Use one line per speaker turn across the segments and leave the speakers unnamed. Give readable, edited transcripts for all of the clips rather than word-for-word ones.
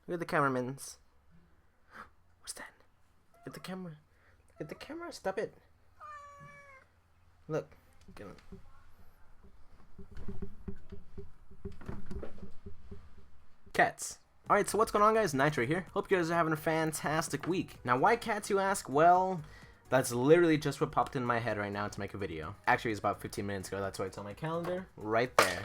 Look at the cameramans. What's that? Look at the camera. Look at the camera. Stop it. Look. Get it. Cats. Alright, so what's going on, guys? Nitro here. Hope you guys are having a fantastic week. Now, why cats, you ask? Well, that's literally just what popped in my head right now to make a video. Actually, it's about 15 minutes ago. That's why it's on my calendar. Right there.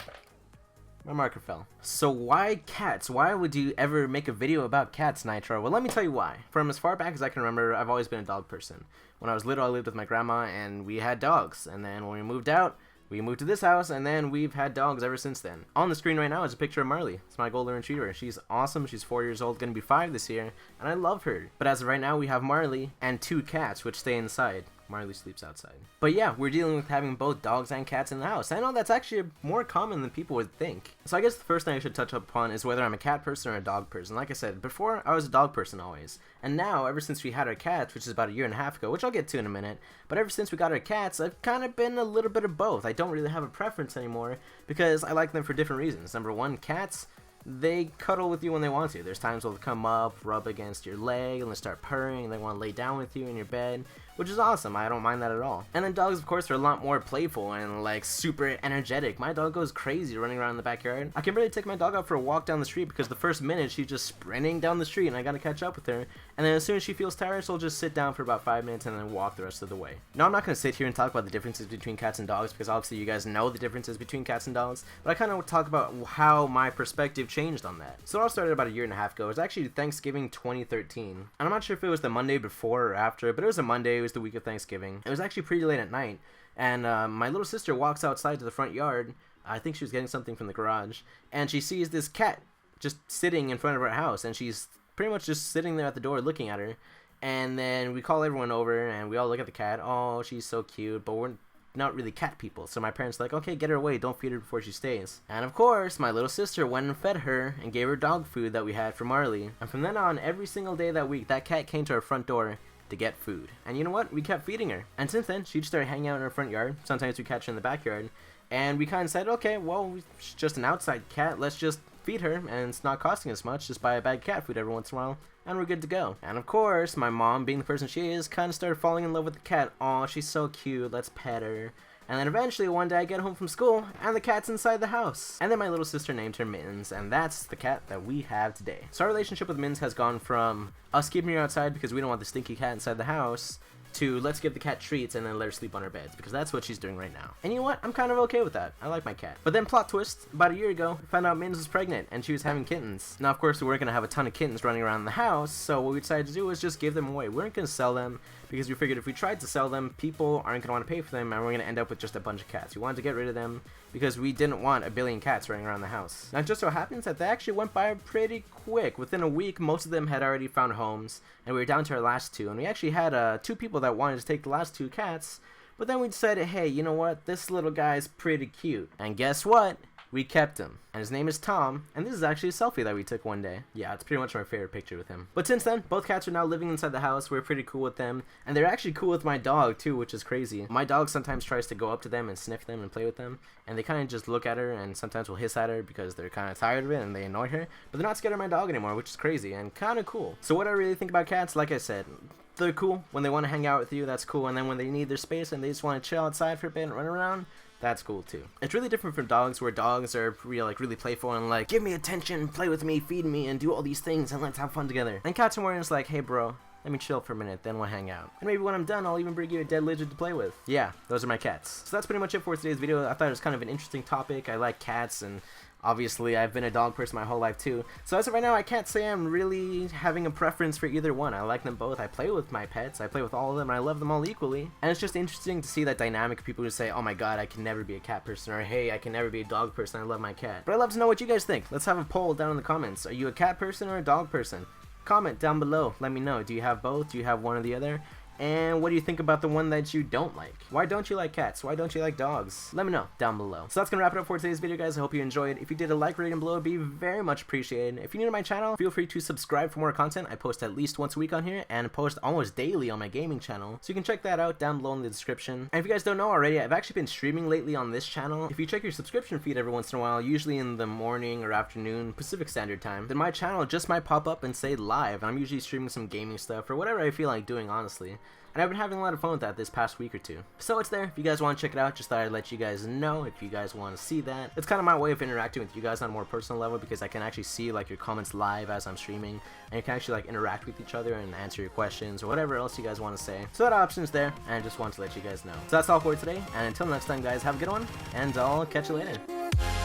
My marker fell. So why cats? Why would you ever make a video about cats, Nitro? Well, let me tell you why. From as far back as I can remember, I've always been a dog person. When I was little, I lived with my grandma, and we had dogs. And then when we moved out, we moved to this house, and then we've had dogs ever since then. On the screen right now is a picture of Marley. It's my golden retriever. She's awesome. She's 4 years old, gonna be 5 this year, and I love her. But as of right now, we have Marley and 2 cats, which stay inside. Marley sleeps outside. But yeah, we're dealing with having both dogs and cats in the house. I know that's actually more common than people would think. So I guess the first thing I should touch upon is whether I'm a cat person or a dog person. Like I said, before I was a dog person always. And now, ever since we had our cats, which is about a year and a half ago, which I'll get to in a minute, but ever since we got our cats, I've kind of been a little bit of both. I don't really have a preference anymore because I like them for different reasons. Number one, cats, they cuddle with you when they want to. There's times they'll come up, rub against your leg, and they start purring, and they want to lay down with you in your bed, which is awesome. I don't mind that at all. And then dogs, of course, are a lot more playful and like super energetic. My dog goes crazy running around in the backyard. I can really take my dog out for a walk down the street because the first minute she's just sprinting down the street and I gotta catch up with her. And then as soon as she feels tired, she'll just sit down for about 5 minutes and then walk the rest of the way. Now, I'm not gonna sit here and talk about the differences between cats and dogs because obviously you guys know the differences between cats and dogs, but I kind of want to talk about how my perspective changed on that. So it all started about a year and a half ago. It was actually Thanksgiving 2013. And I'm not sure if it was the Monday before or after, but it was a Monday. It was the week of Thanksgiving. It was actually pretty late at night, and my little sister walks outside to the front yard. I think she was getting something from the garage, and she sees this cat just sitting in front of her house, and she's pretty much just sitting there at the door looking at her. And then we call everyone over, and we all look at the cat. Oh, she's so cute, but we're not really cat people, so my parents are like, okay, get her away, don't feed her before she stays. And of course, my little sister went and fed her and gave her dog food that we had for Marley. And from then on, every single day that week, that cat came to our front door to get food. And you know what? We kept feeding her. And since then, she just started hanging out in our front yard. Sometimes we catch her in the backyard. And we kind of said, okay, well, she's just an outside cat. Let's just feed her, and it's not costing us much. Just buy a bag of cat food every once in a while, and we're good to go. And of course, my mom, being the person she is, kind of started falling in love with the cat. Aw, she's so cute. Let's pet her. And then eventually one day I get home from school and the cat's inside the house. And then my little sister named her Mittens, and that's the cat that we have today. So our relationship with Mittens has gone from us keeping her outside because we don't want the stinky cat inside the house to let's give the cat treats and then let her sleep on her beds, because that's what she's doing right now. And you know what? I'm kind of okay with that. I like my cat. But then plot twist, about a year ago, we found out Mittens was pregnant and she was having kittens. Now, of course, we weren't going to have a ton of kittens running around the house, so what we decided to do was just give them away. We weren't going to sell them because we figured if we tried to sell them, people aren't going to want to pay for them and we're going to end up with just a bunch of cats. We wanted to get rid of them because we didn't want a billion cats running around the house. Now, it just so happens that they actually went by pretty quick. Within a week, most of them had already found homes, and we were down to our last 2. And we actually had 2 people that wanted to take the last 2 cats, but then we decided, hey, you know what? This little guy's pretty cute. And guess what? We kept him. And his name is Tom, and this is actually a selfie that we took one day. Yeah, it's pretty much my favorite picture with him. But since then, both cats are now living inside the house. We're pretty cool with them, and they're actually cool with my dog too, which is crazy. My dog sometimes tries to go up to them and sniff them and play with them, and they kind of just look at her and sometimes will hiss at her because they're kind of tired of it and they annoy her, but they're not scared of my dog anymore, which is crazy and kind of cool. So what I really think about cats, like I said, they're cool when they want to hang out with you, that's cool, and then when they need their space and they just want to chill outside for a bit and run around, that's cool too. It's really different from dogs, where dogs are really playful and like, give me attention, play with me, feed me, and do all these things, and let's have fun together. And cats are more just like, hey bro, let me chill for a minute, then we'll hang out. And maybe when I'm done, I'll even bring you a dead lizard to play with. Yeah, those are my cats. So that's pretty much it for today's video. I thought it was kind of an interesting topic. I like cats, and obviously I've been a dog person my whole life too. So as of right now, I can't say I'm really having a preference for either one. I like them both. I play with my pets. I play with all of them, and I love them all equally. And it's just interesting to see that dynamic of people who say, oh my god, I can never be a cat person, or hey, I can never be a dog person, I love my cat. But I'd love to know what you guys think. Let's have a poll down in the comments. Are you a cat person or a dog person? Comment down below. Let me know. Do you have both? Do you have one or the other? And what do you think about the one that you don't like? Why don't you like cats? Why don't you like dogs? Let me know down below. So that's gonna wrap it up for today's video, guys. I hope you enjoyed. If you did, a like rating below would be very much appreciated. If you're new to my channel, feel free to subscribe for more content. I post at least once a week on here and post almost daily on my gaming channel, so you can check that out down below in the description. And if you guys don't know already, I've actually been streaming lately on this channel. If you check your subscription feed every once in a while, usually in the morning or afternoon Pacific Standard Time, then my channel just might pop up and say live. I'm usually streaming some gaming stuff or whatever I feel like doing, honestly. And I've been having a lot of fun with that this past week or two. So it's there. If you guys want to check it out, just thought I'd let you guys know if you guys want to see that. It's kind of my way of interacting with you guys on a more personal level, because I can actually see like your comments live as I'm streaming, and you can actually like interact with each other and answer your questions or whatever else you guys want to say. So that option's there, and I just want to let you guys know. So that's all for today, and until next time, guys, have a good one, and I'll catch you later.